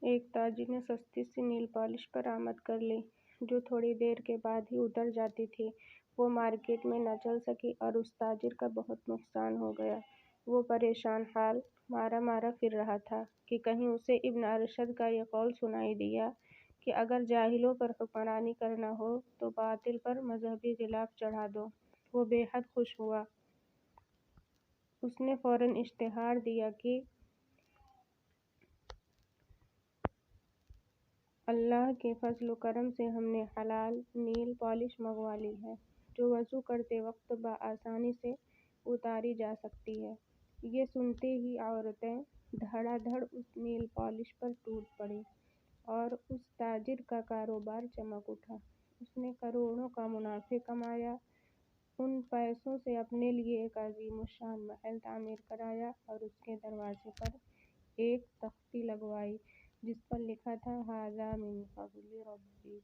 ایک تاجر نے سستی سی نیل پالش پر آمد کر لی جو تھوڑی دیر کے بعد ہی اتر جاتی تھی۔ وہ مارکیٹ میں نہ چل سکی اور اس تاجر کا بہت نقصان ہو گیا۔ وہ پریشان حال مارا مارا پھر رہا تھا کہ کہیں اسے ابن ارشد کا یہ قول سنائی دیا کہ اگر جاہلوں پر حکمرانی کرنا ہو تو باطل پر مذہبی غلاف چڑھا دو۔ وہ بے حد خوش ہوا۔ اس نے فوراً اشتہار دیا کہ اللہ کے فضل و کرم سے ہم نے حلال نیل پالش منگوا لی ہے جو وضو کرتے وقت بآسانی سے اتاری جا سکتی ہے۔ یہ سنتے ہی عورتیں دھڑا دھڑ اس نیل پالش پر ٹوٹ پڑیں اور اس تاجر کا کاروبار چمک اٹھا۔ اس نے کروڑوں کا منافع کمایا۔ ان پیسوں سے اپنے لیے ایک عظیم الشان محل تعمیر کرایا اور اس کے دروازے پر ایک تختی لگوائی جس پر لکھا تھا "ھذا من فضل ربی"۔